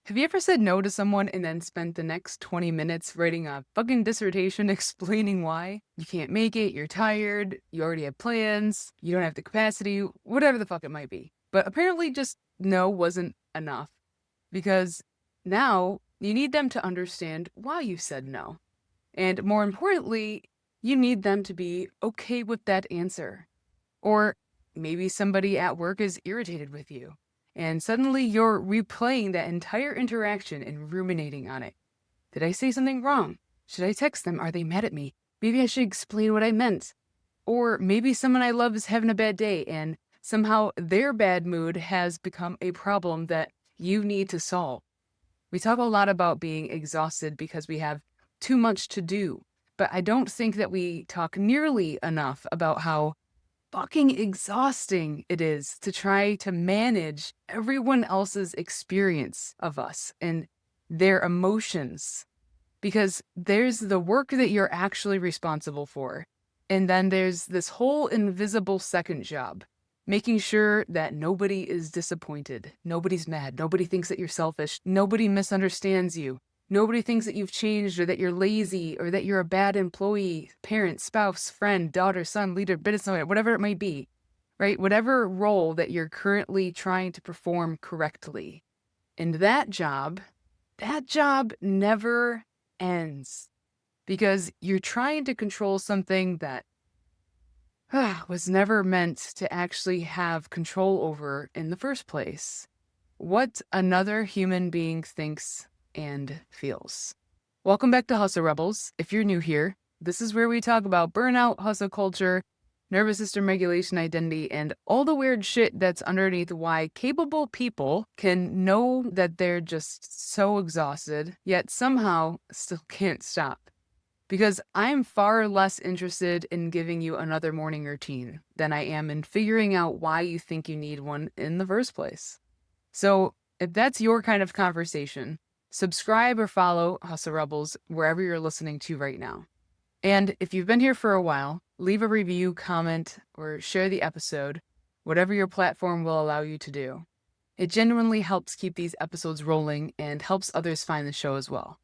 Have you ever said no to someone and then spent the next 20 minutes writing a fucking dissertation explaining why? You can't make it, you're tired, you already have plans, you don't have the capacity, whatever the fuck it might be. But apparently, just no wasn't enough because now you need them to understand why you said no. And more importantly, you need them to be okay with that answer. Or maybe somebody at work is irritated with you, and suddenly you're replaying that entire interaction and ruminating on it. Did I say something wrong? Should I text them? Are they mad at me? Maybe I should explain what I meant. Or maybe someone I love is having a bad day, and somehow their bad mood has become a problem that you need to solve. We talk a lot about being exhausted because we have too much to do, but I don't think that we talk nearly enough about how fucking exhausting it is to try to manage everyone else's experience of us and their emotions. Because there's the work that you're actually responsible for. And then there's this whole invisible second job, making sure that nobody is disappointed, nobody's mad, nobody thinks that you're selfish, nobody misunderstands you. Nobody thinks that you've changed or that you're lazy or that you're a bad employee, parent, spouse, friend, daughter, son, leader, business owner, whatever it might be, right? Whatever role that you're currently trying to perform correctly. And that job never ends because you're trying to control something that was never meant to actually have control over in the first place. What another human being thinks and feels. Welcome back to Hustle Rebels. If you're new here, this is where we talk about burnout, hustle culture, nervous system regulation, identity, and all the weird shit that's underneath why capable people can know that they're just so exhausted, yet somehow still can't stop. Because I'm far less interested in giving you another morning routine than I am in figuring out why you think you need one in the first place. So if that's your kind of conversation, subscribe or follow Hustle Rebels wherever you're listening to right now. And if you've been here for a while, leave a review, comment, or share the episode, whatever your platform will allow you to do. It genuinely helps keep these episodes rolling and helps others find the show as well.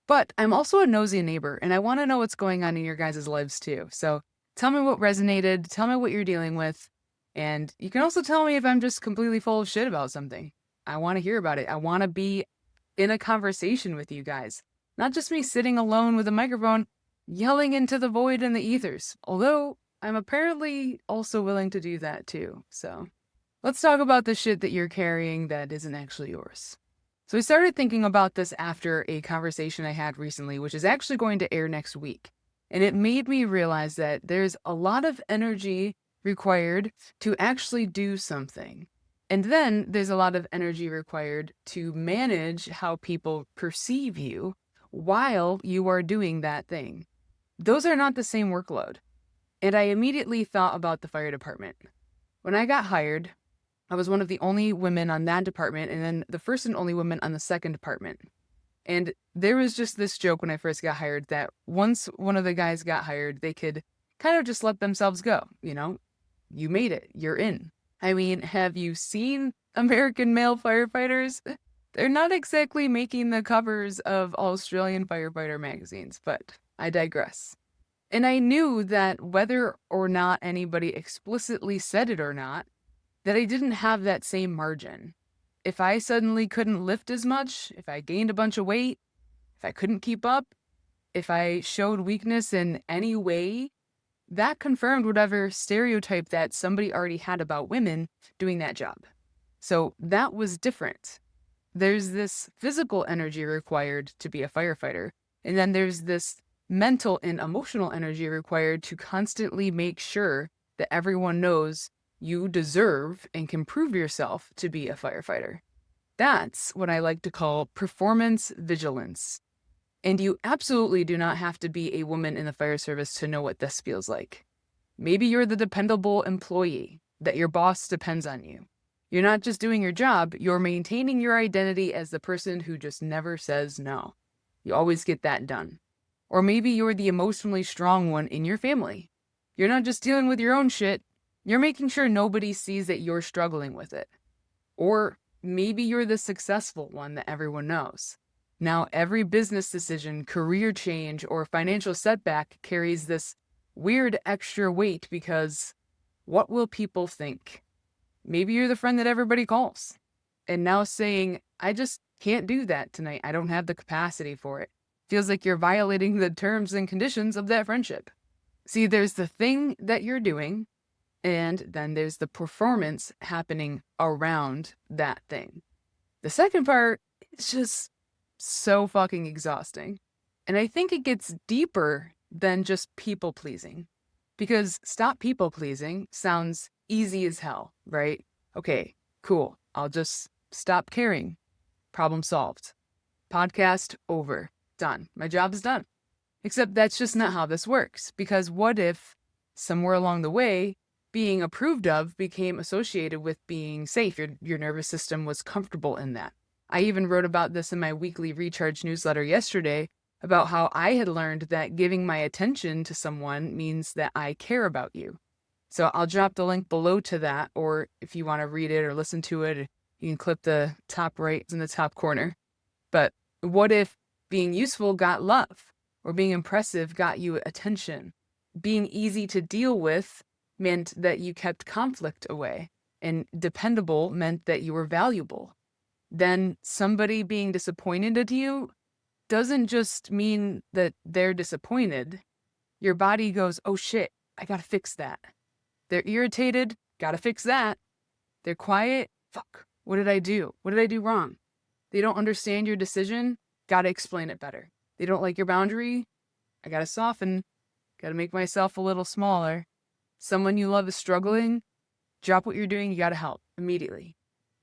But I'm also a nosy neighbor, and I want to know what's going on in your guys' lives too. So tell me what resonated, tell me what you're dealing with, and you can also tell me if I'm just completely full of shit about something. I want to hear about it. I want to be in a conversation with you guys, not just me sitting alone with a microphone yelling into the void and the ethers, although I'm apparently also willing to do that too. So let's talk about the shit that you're carrying that isn't actually yours. So I started thinking about this after a conversation I had recently, which is actually going to air next week. And it made me realize that there's a lot of energy required to actually do something. And then there's a lot of energy required to manage how people perceive you while you are doing that thing. Those are not the same workload. And I immediately thought about the fire department. When I got hired, I was one of the only women on that department, and then the first and only woman on the second department. And there was just this joke when I first got hired that once one of the guys got hired, they could kind of just let themselves go. You know, you made it, you're in. I mean, have you seen American male firefighters? They're not exactly making the covers of Australian firefighter magazines, but I digress. And I knew that whether or not anybody explicitly said it or not, that I didn't have that same margin. If I suddenly couldn't lift as much, if I gained a bunch of weight, if I couldn't keep up, if I showed weakness in any way, that confirmed whatever stereotype that somebody already had about women doing that job. So that was different. There's this physical energy required to be a firefighter, and then there's this mental and emotional energy required to constantly make sure that everyone knows you deserve and can prove yourself to be a firefighter. That's what I like to call performance vigilance. And you absolutely do not have to be a woman in the fire service to know what this feels like. Maybe you're the dependable employee, that your boss depends on you. You're not just doing your job, you're maintaining your identity as the person who just never says no. You always get that done. Or maybe you're the emotionally strong one in your family. You're not just dealing with your own shit, you're making sure nobody sees that you're struggling with it. Or maybe you're the successful one that everyone knows. Now, every business decision, career change, or financial setback carries this weird extra weight because what will people think? Maybe you're the friend that everybody calls. And now saying, I just can't do that tonight. I don't have the capacity for it. Feels like you're violating the terms and conditions of that friendship. See, there's the thing that you're doing, and then there's the performance happening around that thing. The second part is just so fucking exhausting. And I think it gets deeper than just people pleasing. Because stop people pleasing sounds easy as hell, right? Okay, cool. I'll just stop caring. Problem solved. Podcast over. Done. My job is done. Except that's just not how this works. Because what if somewhere along the way, being approved of became associated with being safe? Your nervous system was comfortable in that. I even wrote about this in my weekly recharge newsletter yesterday about how I had learned that giving my attention to someone means that I care about you. So I'll drop the link below to that, or if you want to read it or listen to it, you can clip the top right in the top corner. But what if being useful got love, or being impressive got you attention? Being easy to deal with meant that you kept conflict away, and dependable meant that you were valuable. Then somebody being disappointed at you doesn't just mean that they're disappointed. Your body goes, oh shit, I gotta fix that. They're irritated, gotta fix that. They're quiet, fuck, what did I do? What did I do wrong? They don't understand your decision, gotta explain it better. They don't like your boundary, I gotta soften, gotta make myself a little smaller. Someone you love is struggling, drop what you're doing, you gotta help immediately.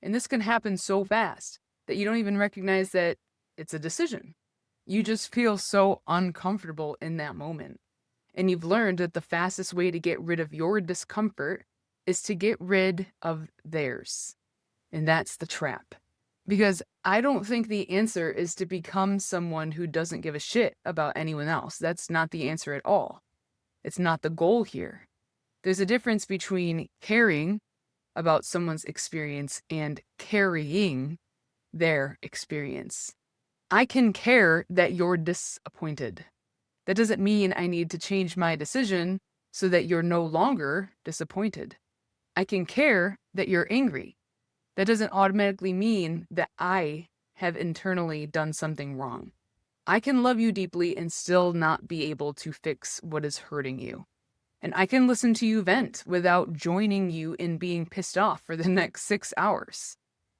And this can happen so fast that you don't even recognize that it's a decision. You just feel so uncomfortable in that moment. And you've learned that the fastest way to get rid of your discomfort is to get rid of theirs. And that's the trap. Because I don't think the answer is to become someone who doesn't give a shit about anyone else. That's not the answer at all. It's not the goal here. There's a difference between caring about someone's experience and carrying their experience. I can care that you're disappointed. That doesn't mean I need to change my decision so that you're no longer disappointed. I can care that you're angry. That doesn't automatically mean that I have internally done something wrong. I can love you deeply and still not be able to fix what is hurting you. And I can listen to you vent without joining you in being pissed off for the next 6 hours.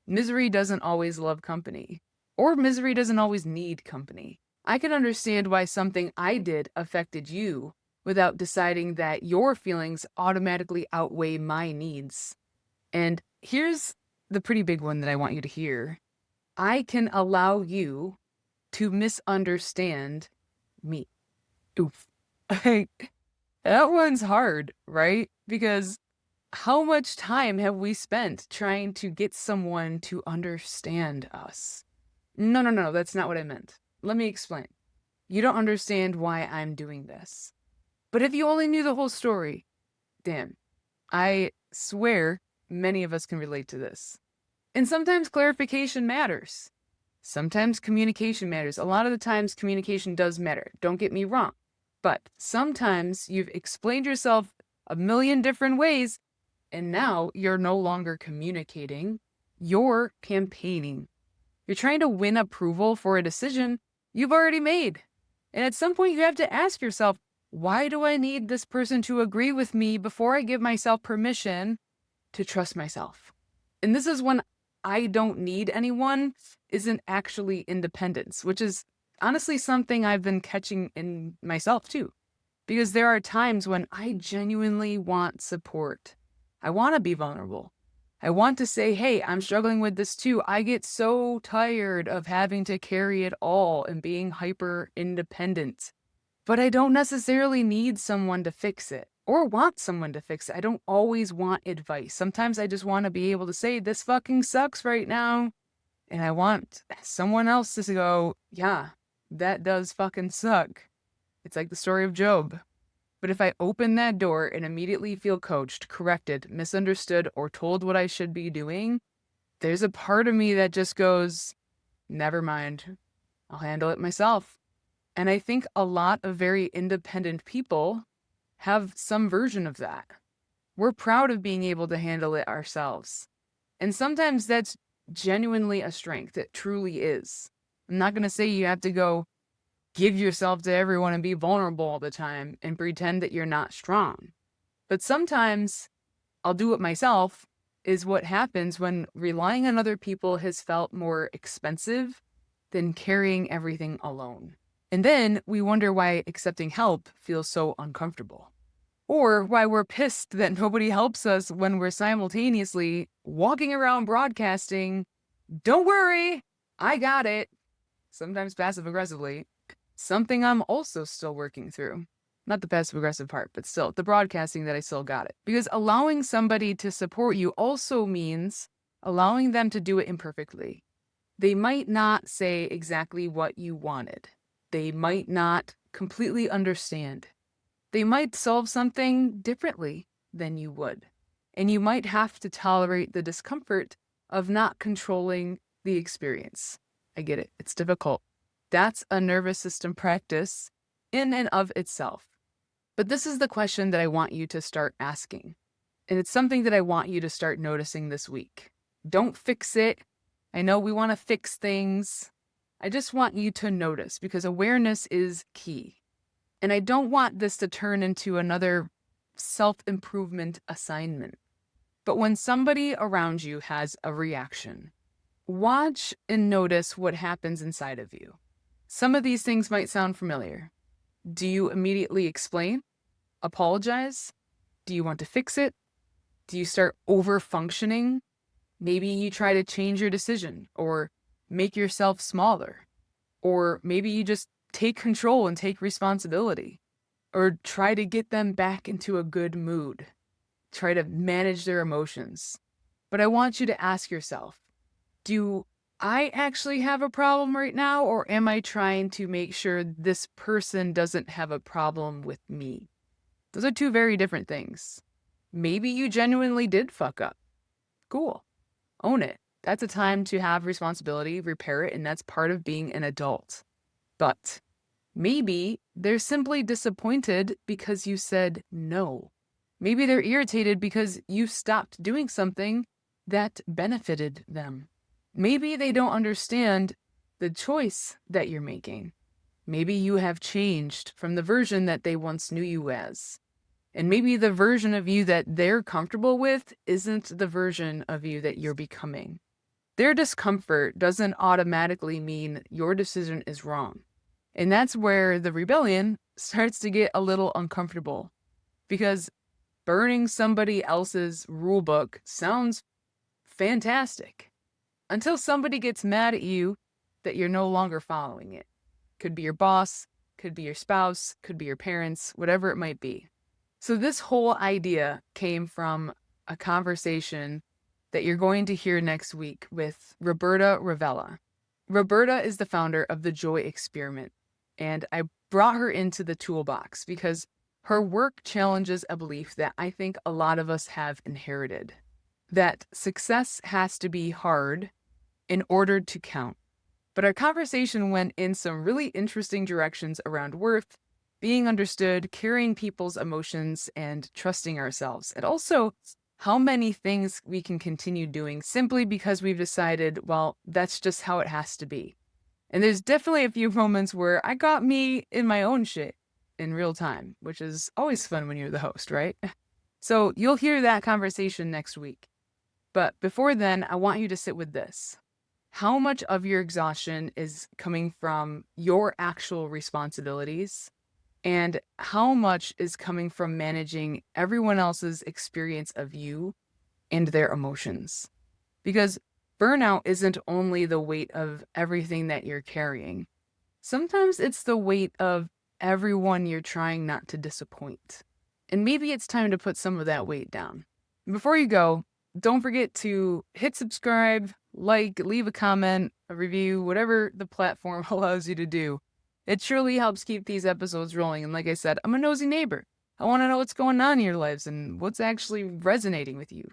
Misery doesn't always love company, or misery doesn't always need company. I can understand why something I did affected you without deciding that your feelings automatically outweigh my needs. And here's the pretty big one that I want you to hear. I can allow you to misunderstand me. Oof. That one's hard, right? Because how much time have we spent trying to get someone to understand us? No, that's not what I meant. Let me explain. You don't understand why I'm doing this. But if you only knew the whole story, damn, I swear many of us can relate to this. And sometimes clarification matters. Sometimes communication matters. A lot of the times communication does matter. Don't get me wrong. But sometimes you've explained yourself a million different ways, and now you're no longer communicating. You're campaigning. You're trying to win approval for a decision you've already made. And at some point you have to ask yourself, why do I need this person to agree with me before I give myself permission to trust myself? And this is when I don't need anyone isn't actually independence, which is honestly something I've been catching in myself too. Because there are times when I genuinely want support. I want to be vulnerable. I want to say, hey, I'm struggling with this too. I get so tired of having to carry it all and being hyper independent. But I don't necessarily need someone to fix it or want someone to fix it. I don't always want advice. Sometimes I just want to be able to say, this fucking sucks right now. And I want someone else to go, yeah, that does fucking suck. It's like the story of Job. But if I open that door and immediately feel coached, corrected, misunderstood, or told what I should be doing, there's a part of me that just goes, never mind, I'll handle it myself. And I think a lot of very independent people have some version of that. We're proud of being able to handle it ourselves. And sometimes that's genuinely a strength. It truly is. I'm not going to say you have to go give yourself to everyone and be vulnerable all the time and pretend that you're not strong. But sometimes I'll do it myself is what happens when relying on other people has felt more expensive than carrying everything alone. And then we wonder why accepting help feels so uncomfortable. Or why we're pissed that nobody helps us when we're simultaneously walking around broadcasting, "Don't worry, I got it," sometimes passive aggressively, something I'm also still working through. Not the passive aggressive part, but still the broadcasting that I still got it. Because allowing somebody to support you also means allowing them to do it imperfectly. They might not say exactly what you wanted. They might not completely understand. They might solve something differently than you would. And you might have to tolerate the discomfort of not controlling the experience. I get it. It's difficult. That's a nervous system practice in and of itself. But this is the question that I want you to start asking. And it's something that I want you to start noticing this week. Don't fix it. I know we want to fix things. I just want you to notice because awareness is key. And I don't want this to turn into another self-improvement assignment. But when somebody around you has a reaction, watch and notice what happens inside of you. Some of these things might sound familiar. Do you immediately explain? Apologize? Do you want to fix it? Do you start over-functioning? Maybe you try to change your decision or make yourself smaller. Or maybe you just take control and take responsibility. Or try to get them back into a good mood. Try to manage their emotions. But I want you to ask yourself, do I actually have a problem right now, or am I trying to make sure this person doesn't have a problem with me? Those are two very different things. Maybe you genuinely did fuck up. Cool. Own it. That's a time to have responsibility, repair it, and that's part of being an adult. But maybe they're simply disappointed because you said no. Maybe they're irritated because you stopped doing something that benefited them. Maybe they don't understand the choice that you're making. Maybe you have changed from the version that they once knew you as. And maybe the version of you that they're comfortable with isn't the version of you that you're becoming. Their discomfort doesn't automatically mean your decision is wrong. And that's where the rebellion starts to get a little uncomfortable. Because burning somebody else's rule book sounds fantastic. Until somebody gets mad at you that you're no longer following it. Could be your boss, could be your spouse, could be your parents, whatever it might be. So this whole idea came from a conversation that you're going to hear next week with Roberta Ravella. Roberta is the founder of the Joy Experiment, and I brought her into the toolbox because her work challenges a belief that I think a lot of us have inherited, that success has to be hard in order to count. But our conversation went in some really interesting directions around worth, being understood, carrying people's emotions, and trusting ourselves. And also how many things we can continue doing simply because we've decided, well, that's just how it has to be. And there's definitely a few moments where I got me in my own shit in real time, which is always fun when you're the host, right? So you'll hear that conversation next week. But before then, I want you to sit with this. How much of your exhaustion is coming from your actual responsibilities? And how much is coming from managing everyone else's experience of you and their emotions? Because burnout isn't only the weight of everything that you're carrying. Sometimes it's the weight of everyone you're trying not to disappoint. And maybe it's time to put some of that weight down. Before you go, don't forget to hit subscribe, like, leave a comment, a review, whatever the platform allows you to do. It surely helps keep these episodes rolling. And like I said, I'm a nosy neighbor. I want to know what's going on in your lives and what's actually resonating with you.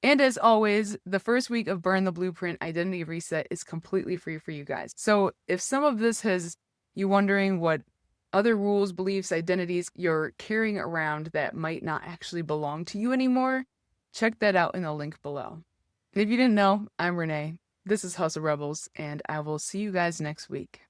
And as always, the first week of Burn the Blueprint Identity Reset is completely free for you guys. So if some of this has you wondering what other rules, beliefs, identities you're carrying around that might not actually belong to you anymore, check that out in the link below. And if you didn't know, I'm Renee. This is Hustle Rebels, and I will see you guys next week.